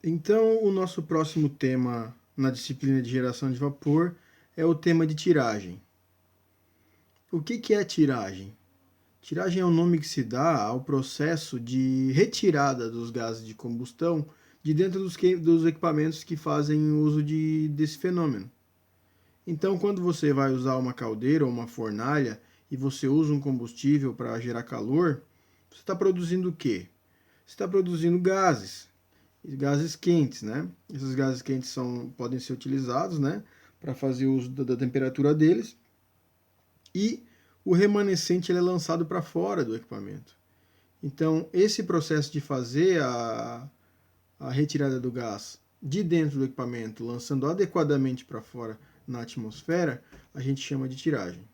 Então, o nosso próximo tema na disciplina de geração de vapor é o tema de tiragem. O que é tiragem? Tiragem é o nome que se dá ao processo de retirada dos gases de combustão de dentro dos equipamentos que fazem uso desse fenômeno. Então, quando você vai usar uma caldeira ou uma fornalha e você usa um combustível para gerar calor, você está produzindo o quê? Você está produzindo gases quentes, né? Esses gases quentes podem ser utilizados, né, para fazer uso da temperatura deles, e o remanescente ele é lançado para fora do equipamento. Então, esse processo de fazer a retirada do gás de dentro do equipamento, lançando adequadamente para fora na atmosfera, a gente chama de tiragem.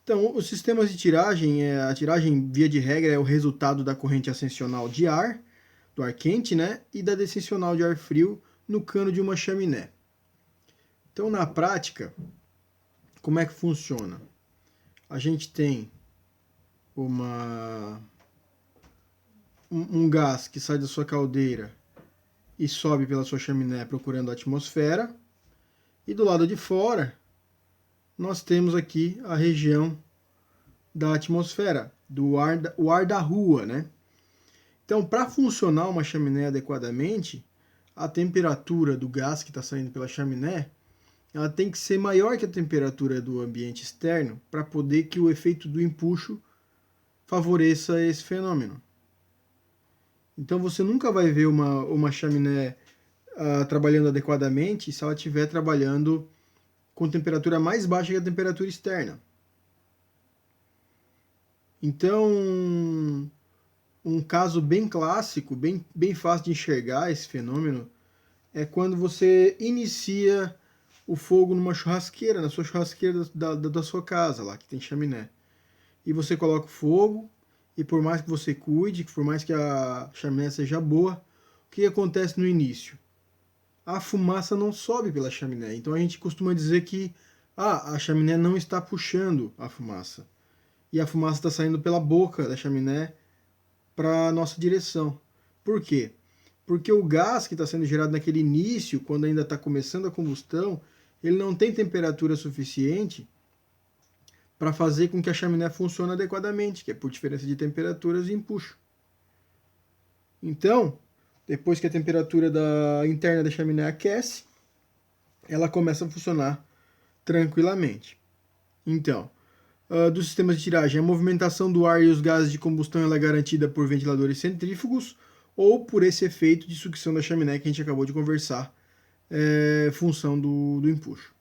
Então, os sistemas de tiragem, a tiragem, via de regra, é o resultado da corrente ascensional de ar, do ar quente, né, e da descensional de ar frio no cano de uma chaminé. Então, na prática, como é que funciona? A gente tem um gás que sai da sua caldeira e sobe pela sua chaminé procurando a atmosfera, e do lado de fora nós temos aqui a região da atmosfera, o ar da rua, né? Então, para funcionar uma chaminé adequadamente, a temperatura do gás que está saindo pela chaminé, ela tem que ser maior que a temperatura do ambiente externo para poder que o efeito do empuxo favoreça esse fenômeno. Então você nunca vai ver uma chaminé trabalhando adequadamente se ela estiver trabalhando com temperatura mais baixa que a temperatura externa. Então, um caso bem clássico, bem fácil de enxergar esse fenômeno, é quando você inicia o fogo numa churrasqueira, na sua churrasqueira da sua casa, lá que tem chaminé. E você coloca o fogo, e por mais que você cuide, por mais que a chaminé seja boa, o que acontece no início? A fumaça não sobe pela chaminé. Então a gente costuma dizer que a chaminé não está puxando a fumaça. E a fumaça está saindo pela boca da chaminé para a nossa direção. Por quê? Porque o gás que está sendo gerado naquele início, quando ainda está começando a combustão, ele não tem temperatura suficiente para fazer com que a chaminé funcione adequadamente, que é por diferença de temperaturas e empuxo. Então, depois que a temperatura interna da chaminé aquece, ela começa a funcionar tranquilamente. Então, dos sistemas de tiragem, a movimentação do ar e os gases de combustão ela é garantida por ventiladores centrífugos ou por esse efeito de sucção da chaminé que a gente acabou de conversar, função do empuxo.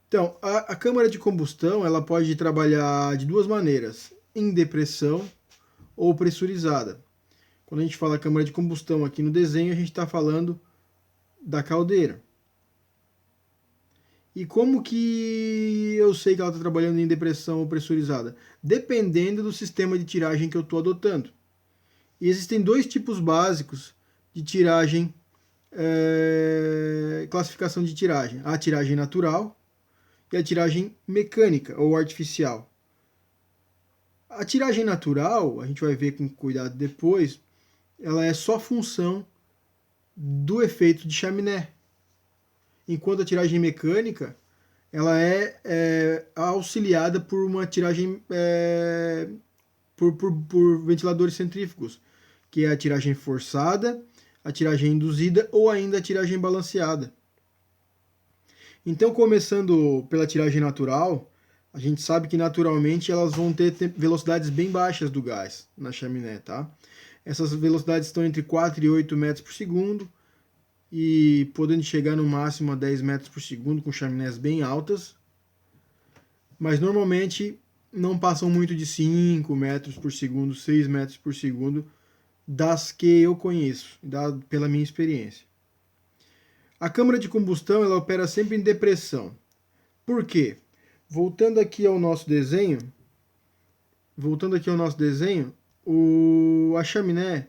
Então, a câmara de combustão ela pode trabalhar de duas maneiras, em depressão ou pressurizada. Quando a gente fala câmara de combustão aqui no desenho, a gente está falando da caldeira. E como que eu sei que ela está trabalhando em depressão ou pressurizada? Dependendo do sistema de tiragem que eu estou adotando. E existem dois tipos básicos de tiragem, classificação de tiragem. A tiragem natural e a tiragem mecânica ou artificial. A tiragem natural, a gente vai ver com cuidado depois, ela é só função do efeito de chaminé. Enquanto a tiragem mecânica, ela é auxiliada por uma tiragem por ventiladores centrífugos, que é a tiragem forçada, a tiragem induzida ou ainda a tiragem balanceada. Então, começando pela tiragem natural, a gente sabe que naturalmente elas vão ter velocidades bem baixas do gás na chaminé, tá? Essas velocidades estão entre 4 e 8 metros por segundo, e podendo chegar no máximo a 10 metros por segundo com chaminés bem altas, mas normalmente não passam muito de 5 metros por segundo, 6 metros por segundo, das que eu conheço, pela minha experiência. A câmara de combustão ela opera sempre em depressão. Por quê? Voltando aqui ao nosso desenho, a chaminé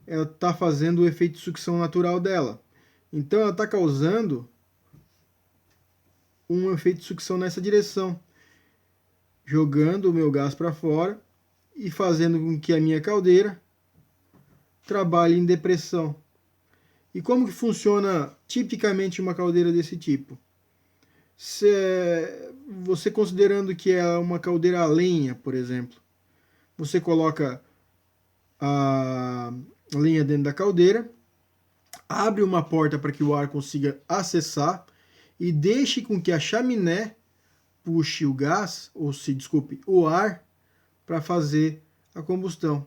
ela está fazendo o efeito de sucção natural dela. Então ela está causando um efeito de sucção nessa direção, jogando o meu gás para fora e fazendo com que a minha caldeira trabalhe em depressão. E como que funciona tipicamente uma caldeira desse tipo? Você considerando que é uma caldeira a lenha, por exemplo, você coloca a lenha dentro da caldeira, abre uma porta para que o ar consiga acessar e deixe com que a chaminé puxe o gás, ou se desculpe, o ar para fazer a combustão.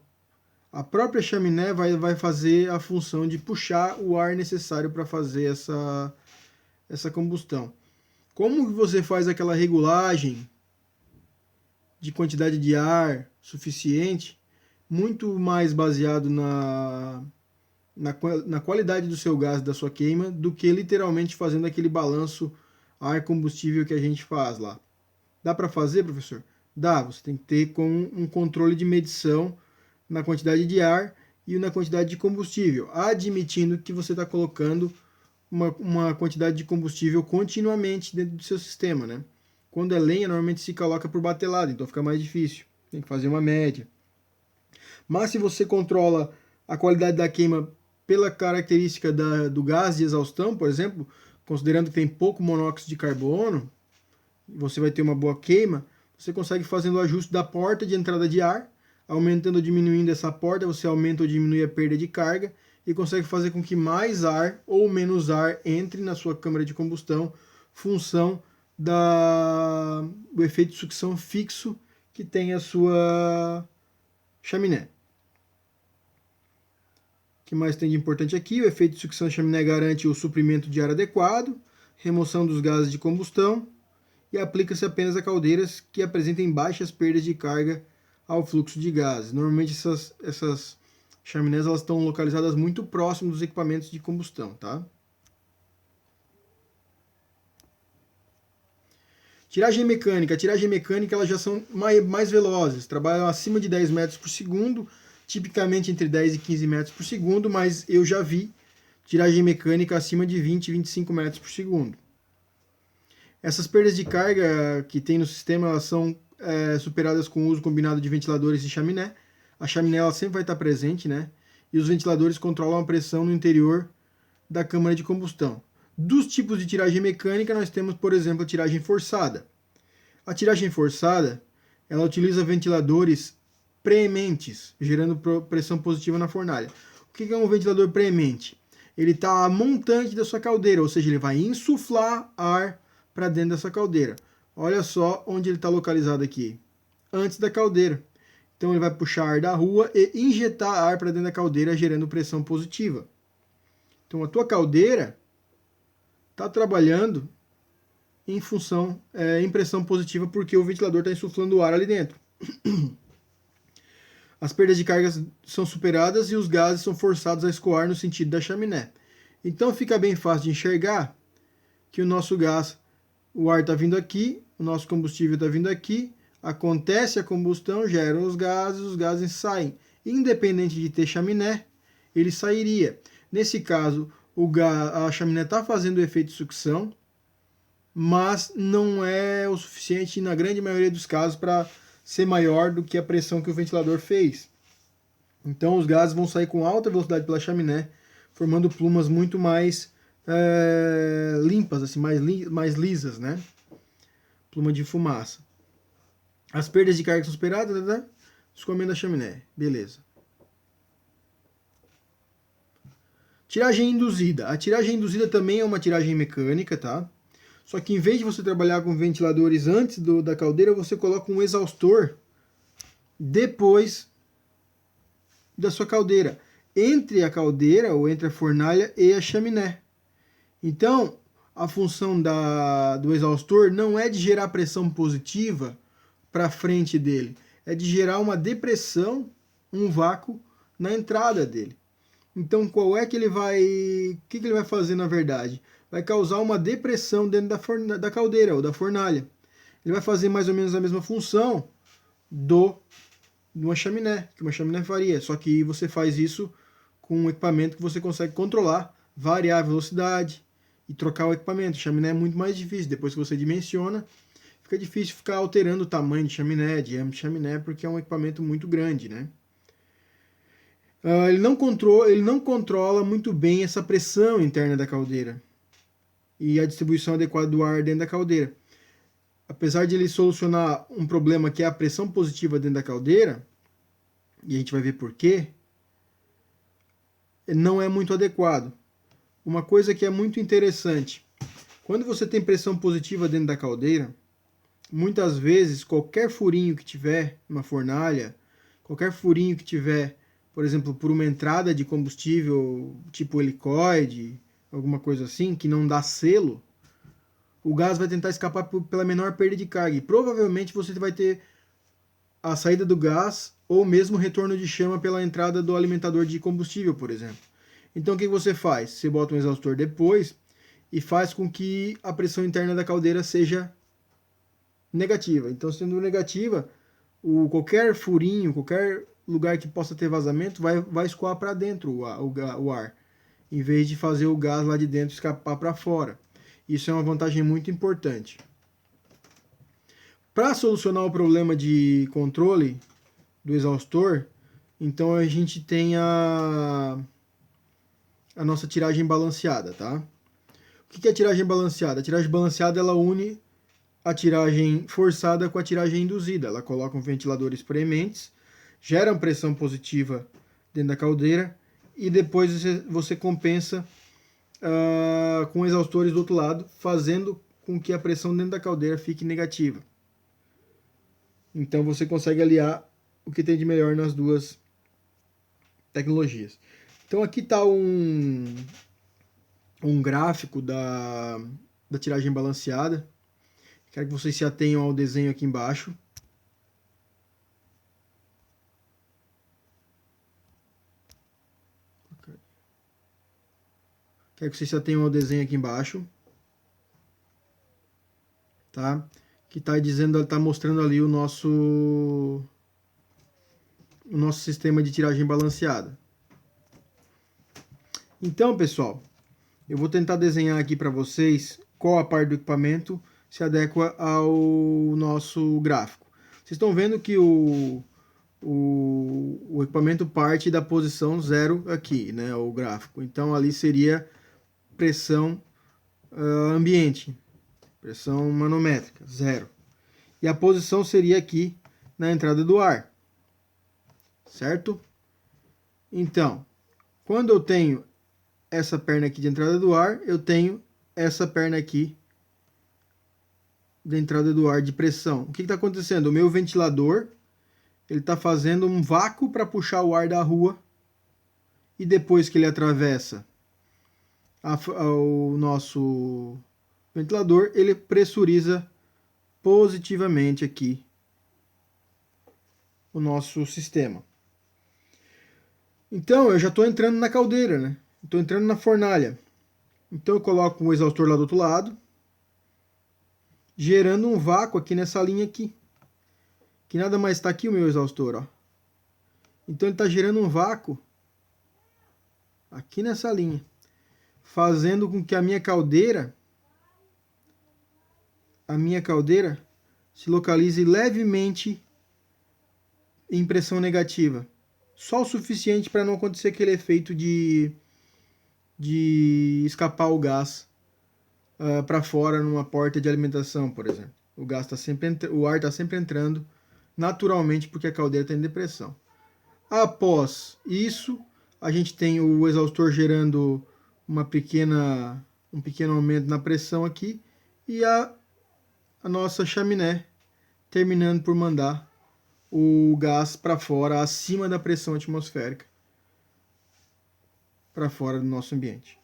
A própria chaminé vai fazer a função de puxar o ar necessário para fazer essa combustão. Como você faz aquela regulagem de quantidade de ar suficiente? Muito mais baseado na qualidade do seu gás, da sua queima, do que literalmente fazendo aquele balanço ar-combustível que a gente faz lá. Dá para fazer, professor? Dá, você tem que ter com um controle de medição na quantidade de ar e na quantidade de combustível, admitindo que você está colocando uma quantidade de combustível continuamente dentro do seu sistema, né? Quando é lenha, normalmente se coloca por batelada, então fica mais difícil. Tem que fazer uma média. Mas se você controla a qualidade da queima pela característica do gás de exaustão, por exemplo, considerando que tem pouco monóxido de carbono, você vai ter uma boa queima, você consegue fazendo o ajuste da porta de entrada de ar, aumentando ou diminuindo essa porta, você aumenta ou diminui a perda de carga e consegue fazer com que mais ar ou menos ar entre na sua câmara de combustão, função do efeito de sucção fixo que tem a sua chaminé. O que mais tem de importante aqui? O efeito de sucção da chaminé garante o suprimento de ar adequado, remoção dos gases de combustão e aplica-se apenas a caldeiras que apresentem baixas perdas de carga ao fluxo de gases. Normalmente essas chaminés elas estão localizadas muito próximo dos equipamentos de combustão, tá? Tiragem mecânica. A tiragem mecânica elas já são mais velozes, trabalham acima de 10 metros por segundo, tipicamente entre 10 e 15 metros por segundo, mas eu já vi tiragem mecânica acima de 20 e 25 metros por segundo. Essas perdas de carga que tem no sistema elas são superadas com o uso combinado de ventiladores e chaminé. A chaminé ela sempre vai estar presente, né? E os ventiladores controlam a pressão no interior da câmara de combustão. Dos tipos de tiragem mecânica, nós temos, por exemplo, a tiragem forçada. A tiragem forçada, ela utiliza ventiladores preementes, gerando pressão positiva na fornalha. O que é um ventilador preemente? Ele está a montante da sua caldeira, ou seja, ele vai insuflar ar para dentro dessa caldeira. Olha só onde ele está localizado aqui, antes da caldeira. Então ele vai puxar ar da rua e injetar ar para dentro da caldeira, gerando pressão positiva. Então a tua caldeira está trabalhando em função em pressão positiva porque o ventilador está insuflando o ar ali dentro. As perdas de cargas são superadas e os gases são forçados a escoar no sentido da chaminé. Então fica bem fácil de enxergar que o nosso gás, o ar está vindo aqui, o nosso combustível está vindo aqui, acontece a combustão, geram os gases saem. Independente de ter chaminé, ele sairia. Nesse caso, a chaminé está fazendo o efeito de sucção, mas não é o suficiente na grande maioria dos casos para ser maior do que a pressão que o ventilador fez. Então os gases vão sair com alta velocidade pela chaminé, formando plumas muito mais limpas, assim, mais lisas, né? Pluma de fumaça. As perdas de carga são superadas, né? Escoamento da chaminé. Beleza. Tiragem induzida. A tiragem induzida também é uma tiragem mecânica, tá? Só que em vez de você trabalhar com ventiladores antes da caldeira, você coloca um exaustor depois da sua caldeira. Entre a caldeira, ou entre a fornalha e a chaminé. Então, a função do exaustor não é de gerar pressão positiva para frente dele, é de gerar uma depressão, um vácuo na entrada dele. Então, qual é que ele vai... O que ele vai fazer, na verdade? Vai causar uma depressão dentro da caldeira ou da fornalha. Ele vai fazer mais ou menos a mesma função de uma chaminé, que uma chaminé faria. Só que você faz isso com um equipamento que você consegue controlar, variar a velocidade e trocar o equipamento. Chaminé é muito mais difícil. Depois que você dimensiona, fica difícil ficar alterando o tamanho de chaminé, diâmetro de chaminé, porque é um equipamento muito grande, né? Ele não controla muito bem essa pressão interna da caldeira e a distribuição adequada do ar dentro da caldeira. Apesar de ele solucionar um problema que é a pressão positiva dentro da caldeira, e a gente vai ver por quê, não é muito adequado. Uma coisa que é muito interessante, quando você tem pressão positiva dentro da caldeira, muitas vezes qualquer furinho que tiver numa fornalha, qualquer furinho que tiver, por exemplo, por uma entrada de combustível tipo helicoide, alguma coisa assim, que não dá selo, o gás vai tentar escapar pela menor perda de carga. E provavelmente você vai ter a saída do gás ou mesmo retorno de chama pela entrada do alimentador de combustível, por exemplo. Então o que você faz? Você bota um exaustor depois e faz com que a pressão interna da caldeira seja negativa. Então, sendo negativa, qualquer furinho, qualquer lugar que possa ter vazamento vai escoar para dentro o ar, em vez de fazer o gás lá de dentro escapar para fora. Isso é uma vantagem muito importante. Para solucionar o problema de controle do exaustor, então a gente tem a nossa tiragem balanceada, tá? O que é a tiragem balanceada? A tiragem balanceada ela une a tiragem forçada com a tiragem induzida. Ela coloca um ventiladores preementes, gera pressão positiva dentro da caldeira e depois você compensa com exaustores do outro lado, fazendo com que a pressão dentro da caldeira fique negativa. Então você consegue aliar o que tem de melhor nas duas tecnologias. Então aqui está um gráfico da tiragem balanceada. Quero que vocês se atenham ao desenho aqui embaixo. Quero que vocês se atenham ao desenho aqui embaixo. Tá? Que está mostrando ali o nosso sistema de tiragem balanceada. Então, pessoal, eu vou tentar desenhar aqui para vocês qual a parte do equipamento se adequa ao nosso gráfico. Vocês estão vendo que o equipamento parte da posição 0 aqui, né, o gráfico. Então ali seria pressão ambiente, pressão manométrica, 0. E a posição seria aqui na entrada do ar, certo? Então, quando eu tenho essa perna aqui de entrada do ar, eu tenho essa perna aqui da entrada do ar de pressão. O que está acontecendo? O meu ventilador ele está fazendo um vácuo para puxar o ar da rua e depois que ele atravessa o nosso ventilador, ele pressuriza positivamente aqui o nosso sistema. Então eu já estou entrando na caldeira, né? Estou entrando na fornalha. Então eu coloco um exaustor lá do outro lado, gerando um vácuo aqui nessa linha aqui. Que nada mais está aqui o meu exaustor, ó. Então ele está gerando um vácuo aqui nessa linha, fazendo com que a minha caldeira se localize levemente em pressão negativa. Só o suficiente para não acontecer aquele efeito de escapar o gás para fora numa porta de alimentação, por exemplo. O ar está sempre entrando naturalmente porque a caldeira está em depressão. Após isso, a gente tem o exaustor gerando um pequeno aumento na pressão aqui e a nossa chaminé terminando por mandar o gás para fora acima da pressão atmosférica para fora do nosso ambiente.